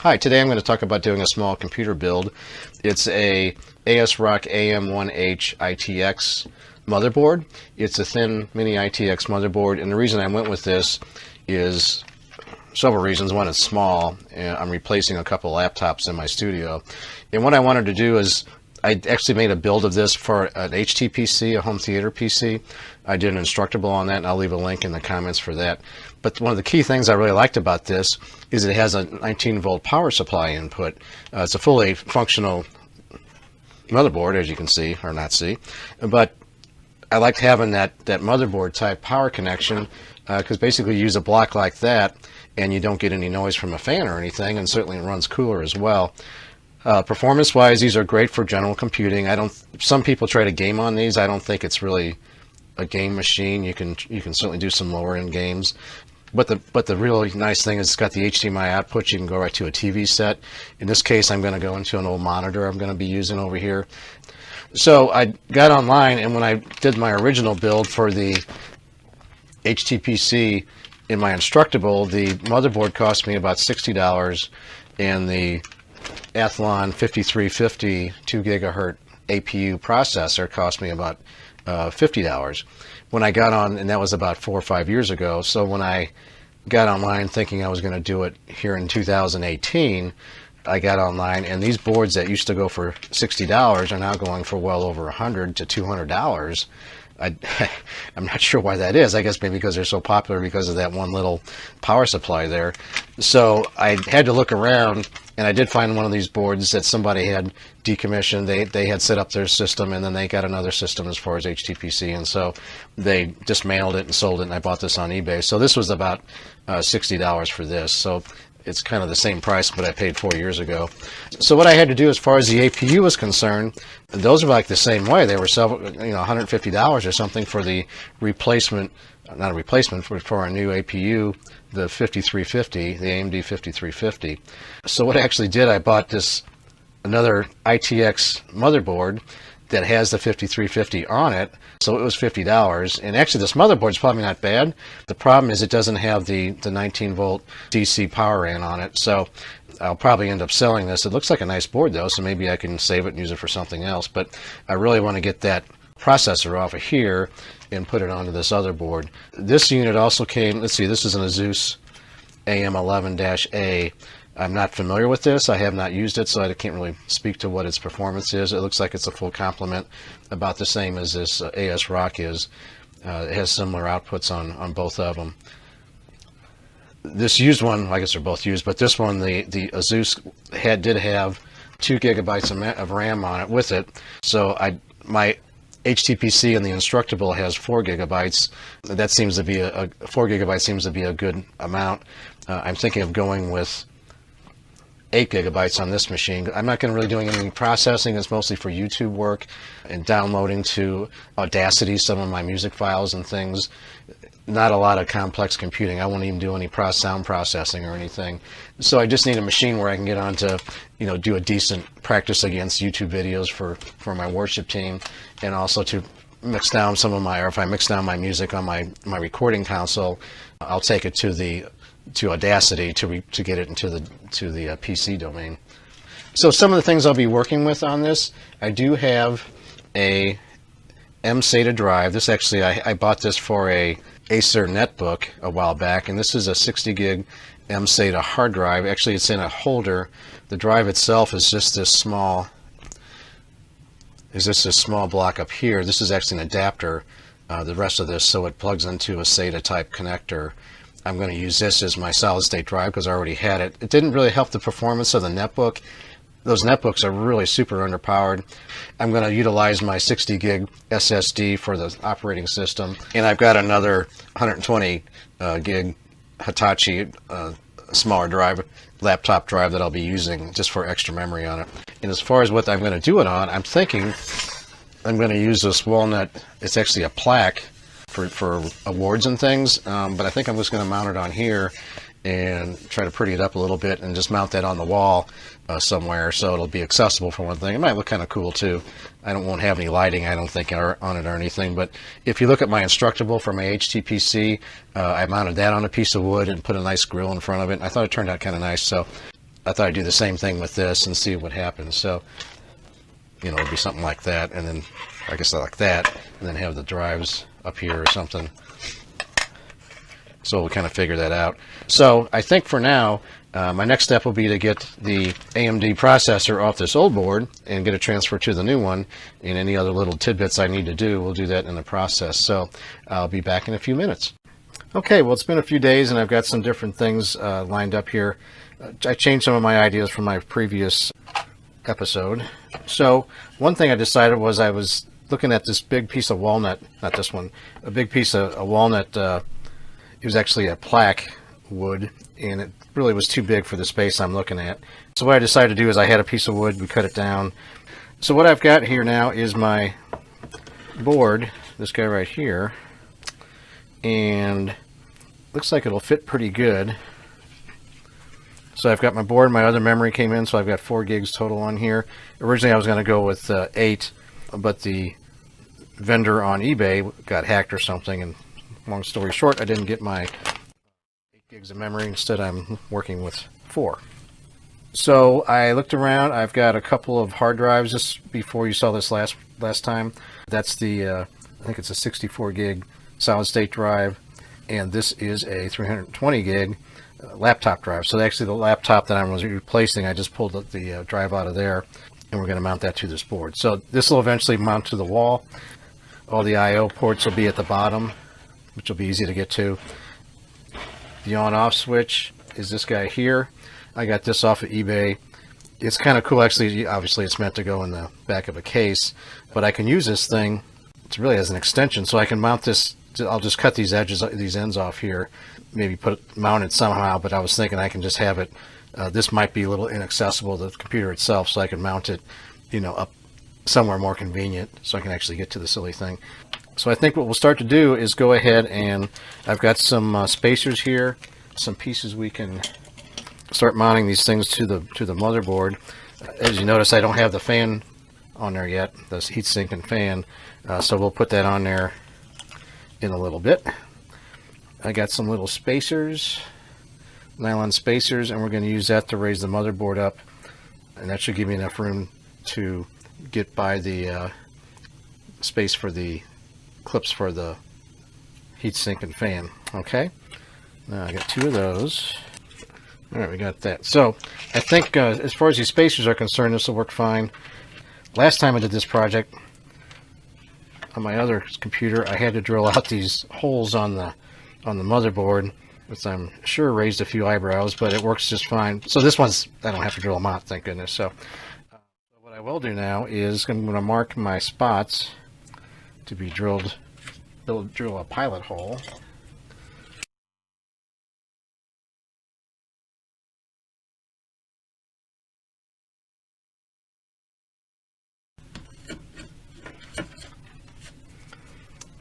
Hi, today I'm going to talk about doing a small computer build. It's a ASRock AM1H-ITX motherboard. It's a thin mini-itx motherboard, and the reason I went with this is several reasons. One, it's small, and I'm replacing a couple laptops in my studio. And what I wanted to do is, I actually made a build of this for an HTPC, a home theater PC. I did an Instructable on that, and I'll leave a link in the comments for that. But one of the key things I really liked about this is it has a 19-volt power supply input. It's a fully functional motherboard, as you can see, or not see. But I liked having that motherboard type power connection because basically you use a block like that and you don't get any noise from a fan or anything, and certainly it runs cooler as well. Performance-wise, these are great for general computing. Some people try to game on these. I don't think it's really a game machine. You can certainly do some lower-end games, but the really nice thing is it's got the HDMI output. You can go right to a TV set. In this case, I'm going to go into an old monitor I'm going to be using over here. So I got online, and when I did my original build for the HTPC in my Instructable, the motherboard cost me about $60, and the Athlon 5350 2 gigahertz APU processor cost me about $50. When I got on, and that was about 4 or 5 years ago, so when I got online thinking I was going to do it here in 2018, I got online, and these boards that used to go for $60 are now going for well over $100 to $200. I'm not sure why that is. I guess maybe because they're so popular because of that one little power supply there. So I had to look around, and I did find one of these boards that somebody had decommissioned. They had set up their system, and then they got another system as far as HTPC, and so they dismantled it and sold it, and I bought this on eBay. So this was about $60 for this. So it's kind of the same price, but I paid 4 years ago. So what I had to do as far as the APU was concerned, those are like the same way. They were $150 or something for the replacement, not a replacement, for a new APU, the 5350, the AMD 5350. So what I actually did, I bought another ITX motherboard that has the 5350 on it, so it was $50. And actually this motherboard is probably not bad. The problem is it doesn't have the 19-volt DC power in on it, so I'll probably end up selling this. It looks like a nice board though, so maybe I can save it and use it for something else, but I really want to get that processor off of here and put it onto this other board. This unit also came, let's see, this is an Asus AM11-A. I'm not familiar with this. I have not used it, so I can't really speak to what its performance is. It looks like it's a full complement, about the same as this ASRock is. It has similar outputs on both of them. This used one, I guess they're both used, but this one, the Asus did have 2 gigabytes of RAM on it with it. So my HTPC in the Instructable has 4 gigabytes. That seems to be 4 gigabytes seems to be a good amount. I'm thinking of going with 8 gigabytes on this machine. I'm not going to really doing any processing. It's mostly for YouTube work and downloading to Audacity some of my music files and things. Not a lot of complex computing. I won't even do any sound processing or anything. So I just need a machine where I can get on to, do a decent practice against YouTube videos for my worship team, and also to mix down some of or if I mix down my music on my recording console, I'll take it to Audacity to get it into the PC domain. So some of the things I'll be working with on this, I do have a mSATA drive. This actually, I bought this for a Acer netbook a while back, and this is a 60 gig mSATA hard drive. Actually, it's in a holder. The drive itself is just this small block up here. This is actually an adapter, the rest of this, so it plugs into a SATA type connector. I'm going to use this as my solid state drive because I already had it. It didn't really help the performance of the netbook. Those netbooks are really super underpowered. I'm going to utilize my 60 gig SSD for the operating system, and I've got another 120 gig Hitachi smaller drive, laptop drive that I'll be using just for extra memory on it. And as far as what I'm going to do it on, I'm thinking I'm going to use this walnut. It's actually a plaque for awards and things, but I think I'm just going to mount it on here and try to pretty it up a little bit and just mount that on the wall somewhere so it'll be accessible for one thing. It might look kind of cool too. Won't have any lighting, I don't think, on it or anything, but if you look at my Instructable for my HTPC, I mounted that on a piece of wood and put a nice grill in front of it. I thought it turned out kind of nice, so I thought I'd do the same thing with this and see what happens. So, you know, it'd be something like that, and then I guess like that, and then have the drives up here or something. So we'll kind of figure that out. So I think for now, my next step will be to get the AMD processor off this old board and get it transferred to the new one, and any other little tidbits I need to do, we'll do that in the process. So I'll be back in a few minutes. Okay, well, it's been a few days and I've got some different things lined up here. I changed some of my ideas from my previous episode. So one thing I decided was I was looking at this big piece of walnut, not this one, a big piece of a walnut. It was actually a plaque wood, and it really was too big for the space I'm looking at. So what I decided to do is I had a piece of wood, we cut it down. So what I've got here now is my board, this guy right here, and looks like it'll fit pretty good. So I've got my board, my other memory came in, so I've got 4 gigs total on here. Originally I was going to go with 8, but the vendor on eBay got hacked or something, and long story short, I didn't get my 8 gigs of memory. Instead, I'm working with 4. So I looked around. I've got a couple of hard drives. Just before you saw this last time, that's the I think it's a 64 gig solid state drive, and this is a 320 gig laptop drive. So actually the laptop that I was replacing, I just pulled the drive out of there, and we're going to mount that to this board. So this will eventually mount to the wall. All the I/O ports will be at the bottom, which will be easy to get to. The on-off switch is this guy here. I got this off of eBay. It's kind of cool, actually. Obviously it's meant to go in the back of a case, but I can use this thing, it's really as an extension, so I can mount this. I'll just cut these edges, these ends off here, maybe mount it somehow, but I was thinking I can just have it, this might be a little inaccessible to the computer itself, so I can mount it, you know, up somewhere more convenient so I can actually get to the silly thing. So I think what we'll start to do is go ahead, and I've got some spacers here, some pieces we can start mounting these things to the motherboard. As you notice, I don't have the fan on there yet, this heatsink and fan, so we'll put that on there in a little bit. I got some little spacers, nylon spacers, and we're going to use that to raise the motherboard up, and that should give me enough room to get by the space for the clips for the heatsink and fan. Okay, now I got 2 of those. All right, we got that. So I think as far as these spacers are concerned, this will work fine. Last time I did this project on my other computer, I had to drill out these holes on the motherboard, which I'm sure raised a few eyebrows, but it works just fine. So this one's, I don't have to drill them out, thank goodness. So what I will do now is I'm going to mark my spots to be drilled. Drill a pilot hole.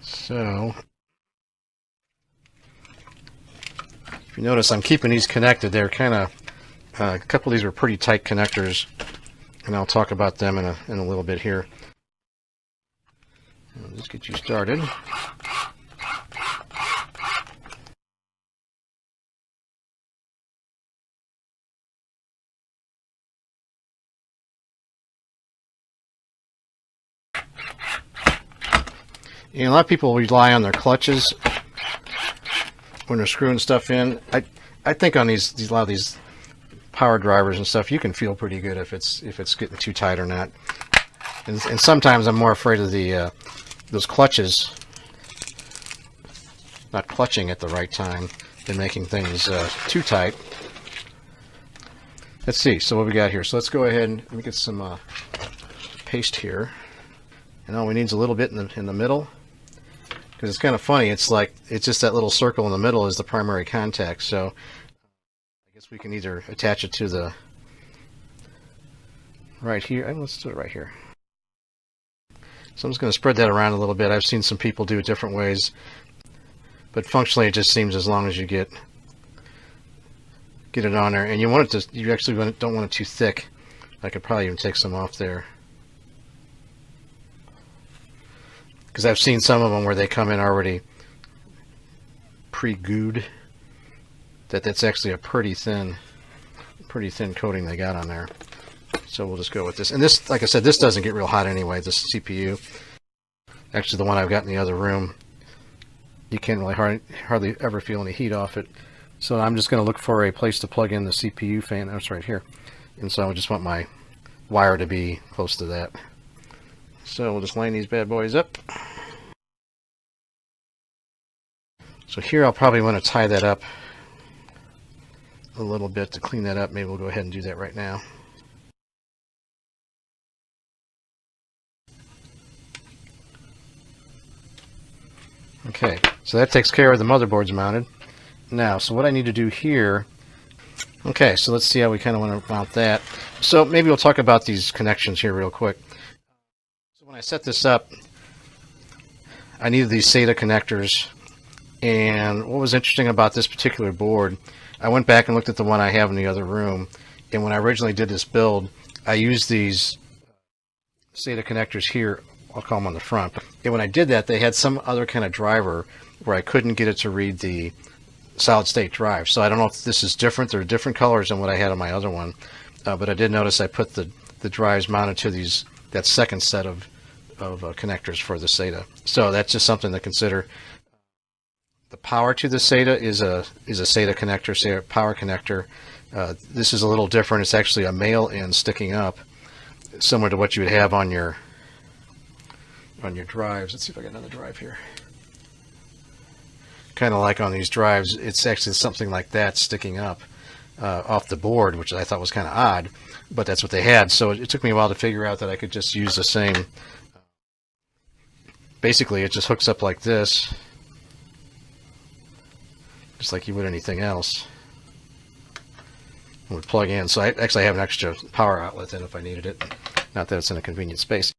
So if you notice, I'm keeping these connected. They're kind of a couple of these were pretty tight connectors, and I'll talk about them in a little bit here. Let's get you started. You know, a lot of people rely on their clutches when they're screwing stuff in. I think on a lot of these power drivers and stuff, you can feel pretty good if it's getting too tight or not. And sometimes I'm more afraid of those clutches not clutching at the right time than making things too tight. Let's see. So what we got here? So let's go ahead and let me get some paste here. And all we need is a little bit in the middle. Because it's kind of funny, it's just that little circle in the middle is the primary contact. So I guess we can either attach it to the right here, and let's do it right here. So I'm just going to spread that around a little bit. I've seen some people do it different ways, but functionally it just seems as long as you get it on there, and you actually don't want it too thick. I could probably even take some off there, because I've seen some of them where they come in already pre-glued. That's actually a pretty thin pretty thin coating they got on there. So we'll just go with this. And this, like I said, this doesn't get real hot anyway, this CPU. Actually, the one I've got in the other room, you can't really hardly ever feel any heat off it. So I'm just going to look for a place to plug in the CPU fan. That's right here. And so I just want my wire to be close to that. So we'll just line these bad boys up. So here I'll probably want to tie that up a little bit to clean that up. Maybe we'll go ahead and do that right now. Okay, so that takes care of the motherboards mounted. Now, so what I need to do here, okay, so let's see how we kind of want to mount that. So maybe we'll talk about these connections here real quick. So when I set this up, I needed these SATA connectors, and what was interesting about this particular board, I went back and looked at the one I have in the other room, and when I originally did this build, I used these SATA connectors here. I'll call them on the front. And when I did that, they had some other kind of driver where I couldn't get it to read the solid state drive. So I don't know if this is different. They're different colors than what I had on my other one. But I did notice I put the drives mounted to that second set of connectors for the SATA. So that's just something to consider. The power to the SATA is a SATA connector, SATA power connector. This is a little different. It's actually a male end sticking up, similar to what you would have on your drives. Let's see if I got another drive here. Kind of like on these drives, it's actually something like that sticking up off the board, which I thought was kind of odd, but that's what they had. So it took me a while to figure out that I could just use the same. Basically, it just hooks up like this, just like you would anything else. It would plug in. So I actually have an extra power outlet in if I needed it. Not that it's in a convenient space.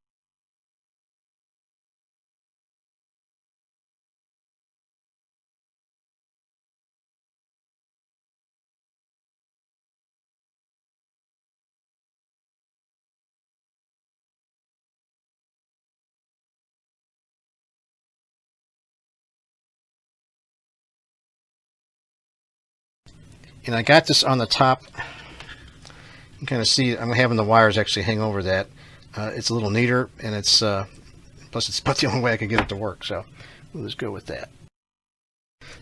And I got this on the top. You can kind of see I'm having the wires actually hang over that. It's a little neater, and it's plus it's about the only way I can get it to work. So we'll just go with that.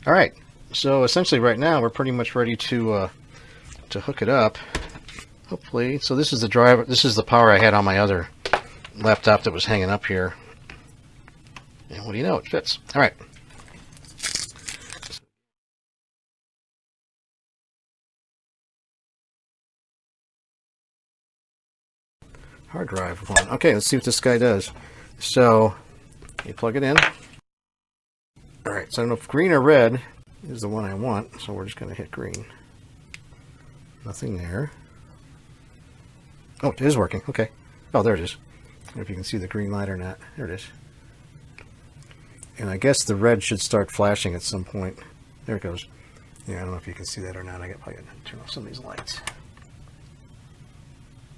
All right. So essentially, right now we're pretty much ready to hook it up. Hopefully, so this is the driver. This is the power I had on my other laptop that was hanging up here. And what do you know? It fits. All right. Hard drive one. Okay, let's see what this guy does. So you plug it in. All right, so I don't know if green or red is the one I want, so we're just going to hit green. Nothing there. Oh, it is working. Okay. Oh, there it is. I don't know if you can see the green light or not. There it is. And I guess the red should start flashing at some point. There it goes. Yeah, I don't know if you can see that or not. I got probably to turn off some of these lights.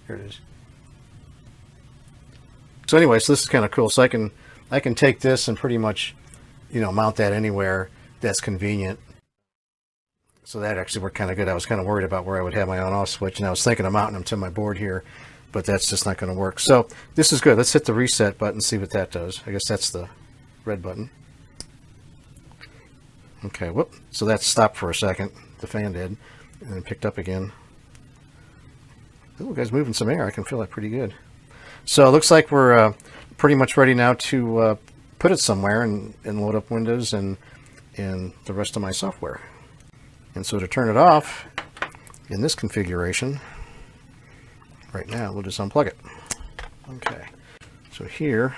There it is. So anyway, so this is kind of cool. So I can take this and pretty much, mount that anywhere that's convenient. So that actually worked kind of good. I was kind of worried about where I would have my on-off switch, and I was thinking of mounting them to my board here, but that's just not going to work. So this is good. Let's hit the reset button and see what that does. I guess that's the red button. Okay, whoop. So that stopped for a second. The fan did, and then picked up again. Oh, guys, moving some air. I can feel that pretty good. So it looks like we're pretty much ready now to put it somewhere and load up Windows and the rest of my software. And so to turn it off in this configuration, right now we'll just unplug it. Okay, so here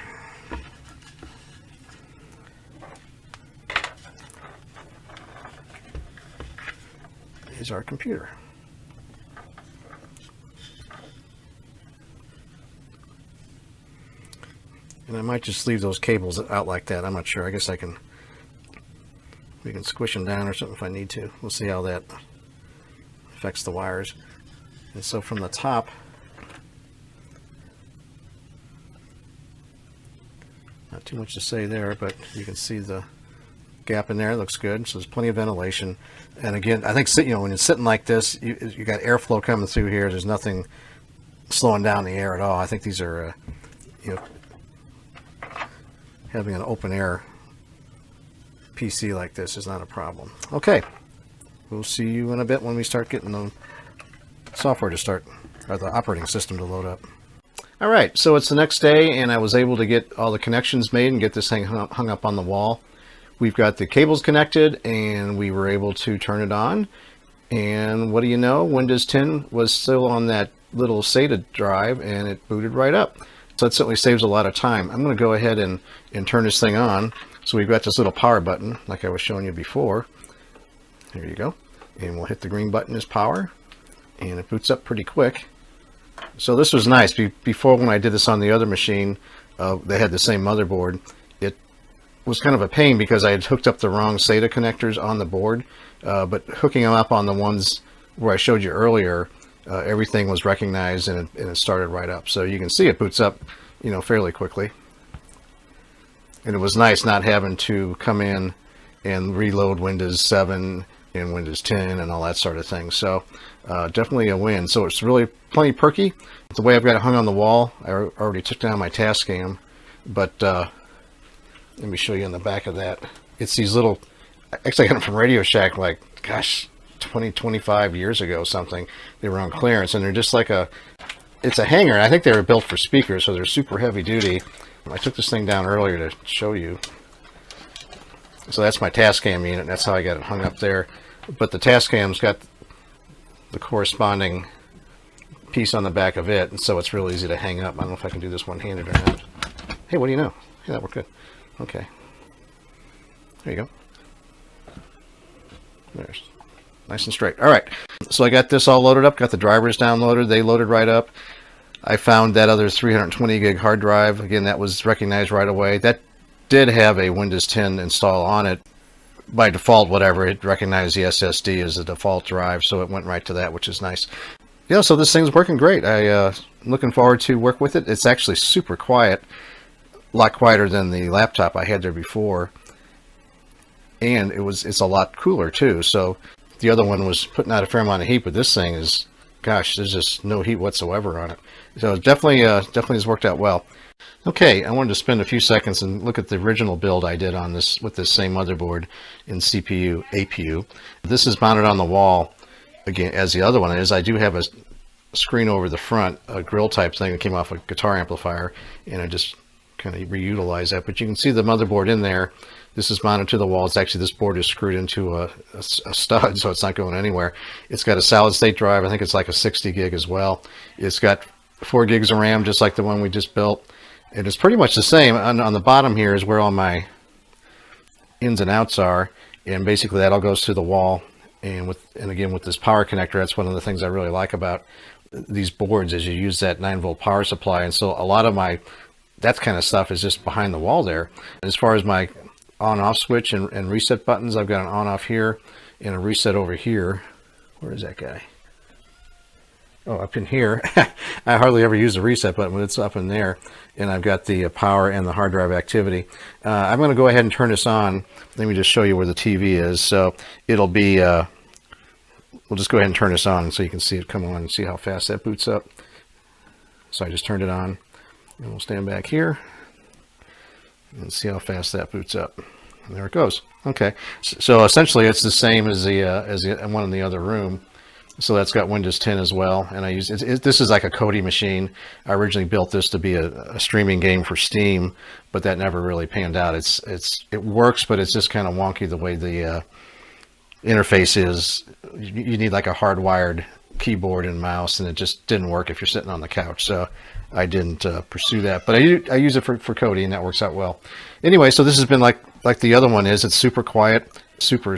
is our computer. And I might just leave those cables out like that. I'm not sure. I guess we can squish them down or something if I need to. We'll see how that affects the wires. And so from the top, not too much to say there, but you can see the gap in there. Looks good. So there's plenty of ventilation. And again, I think when you're sitting like this, you got airflow coming through here. There's nothing slowing down the air at all. I think these are, having an open air PC like this is not a problem. Okay, we'll see you in a bit when we start getting the software to start, or the operating system to load up. All right, so it's the next day, and I was able to get all the connections made and get this thing hung up on the wall. We've got the cables connected, and we were able to turn it on. And what do you know? Windows 10 was still on that little SATA drive, and it booted right up. So that certainly saves a lot of time. I'm going to go ahead and turn this thing on. So we've got this little power button, like I was showing you before. Here you go. And we'll hit the green button as power, and it boots up pretty quick. So this was nice. Before, when I did this on the other machine, they had the same motherboard. It was kind of a pain because I had hooked up the wrong SATA connectors on the board, but hooking them up on the ones where I showed you earlier, everything was recognized, and it started right up. So you can see it boots up, fairly quickly. And it was nice not having to come in and reload Windows 7 and Windows 10 and all that sort of thing. So definitely a win. So it's really plenty perky. The way I've got it hung on the wall, I already took down my task cam, but let me show you in the back of that. It's these little, actually I got them from Radio Shack, like, gosh, 25 years ago something. They were on clearance, and they're just like it's a hanger. I think they were built for speakers, so they're super heavy duty. I took this thing down earlier to show you. So that's my task cam unit, and that's how I got it hung up there. But the task cam's got the corresponding piece on the back of it, and so it's real easy to hang up. I don't know if I can do this one-handed or not. Hey, what do you know? Yeah, that worked good. Okay. There you go. There's nice and straight. All right. So I got this all loaded up, got the drivers downloaded. They loaded right up. I found that other 320 gig hard drive. Again, that was recognized right away. That did have a Windows 10 install on it. By default, whatever, it recognized the SSD as the default drive, so it went right to that, which is nice. Yeah, so this thing's working great. I'm looking forward to work with it. It's actually super quiet, a lot quieter than the laptop I had there before, and it's a lot cooler too. So the other one was putting out a fair amount of heat, but this thing is, gosh, there's just no heat whatsoever on it. So it definitely has worked out well. Okay, I wanted to spend a few seconds and look at the original build I did on this with this same motherboard in CPU, APU. This is mounted on the wall, again, as the other one is. I do have a screen over the front, a grill type thing that came off a guitar amplifier, and I just kind of reutilize that. But you can see the motherboard in there. This is mounted to the wall. It's actually, this board is screwed into a stud, so it's not going anywhere. It's got a solid state drive. I think it's like a 60 gig as well. It's got 4 gigs of RAM, just like the one we just built. And it's pretty much the same. On the bottom here is where all my ins and outs are, and basically that all goes to the wall. And again, with this power connector, that's one of the things I really like about these boards, is you use that 9-volt power supply. And so a lot of that kind of stuff is just behind the wall there. As far as my on-off switch and reset buttons, I've got an on-off here and a reset over here. Where is that guy? Oh, up in here. I hardly ever use the reset button, but it's up in there. And I've got the power and the hard drive activity. I'm going to go ahead and turn this on. Let me just show you where the TV is. So it'll be, we'll just go ahead and turn this on so you can see it come on and see how fast that boots up. So I just turned it on, and we'll stand back here and see how fast that boots up. And there it goes. Okay, so essentially it's the same as the one in the other room. So that's got Windows 10 as well, and I use this is like a Kodi machine. I originally built this to be a streaming game for Steam, but that never really panned out. It works, but it's just kind of wonky the way the interface is. You need like a hardwired keyboard and mouse, and it just didn't work if you're sitting on the couch. So I didn't pursue that, but I use it for Kodi, and that works out well. Anyway, so this has been like the other one is. It's super quiet, super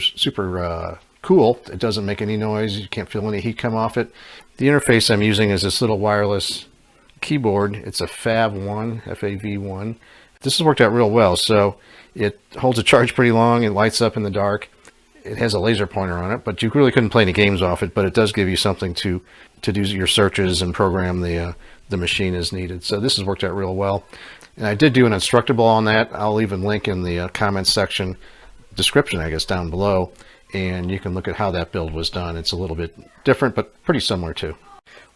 cool. It doesn't make any noise. You can't feel any heat come off it. The interface I'm using is this little wireless keyboard. It's a FAV1, F-A-V-1. This has worked out real well. So it holds a charge pretty long. It lights up in the dark. It has a laser pointer on it, but you really couldn't play any games off it, but it does give you something to do your searches and program the machine as needed. So this has worked out real well. And I did do an Instructable on that. I'll even link in the comments section description, I guess, down below, and you can look at how that build was done. It's a little bit different, but pretty similar too.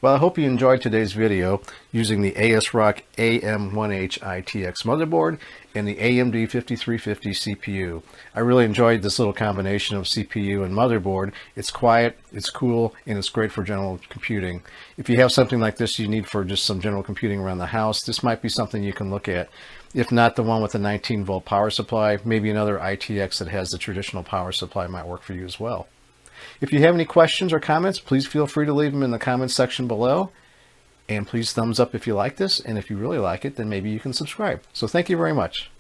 Well, I hope you enjoyed today's video using the ASRock AM1H-ITX motherboard and the AMD 5350 CPU. I really enjoyed this little combination of CPU and motherboard. It's quiet, it's cool, and it's great for general computing. If you have something like this you need for just some general computing around the house, this might be something you can look at. If not the one with the 19-volt power supply, maybe another ITX that has the traditional power supply might work for you as well. If you have any questions or comments, please feel free to leave them in the comments section below. And please thumbs up if you like this. And if you really like it, then maybe you can subscribe. So thank you very much.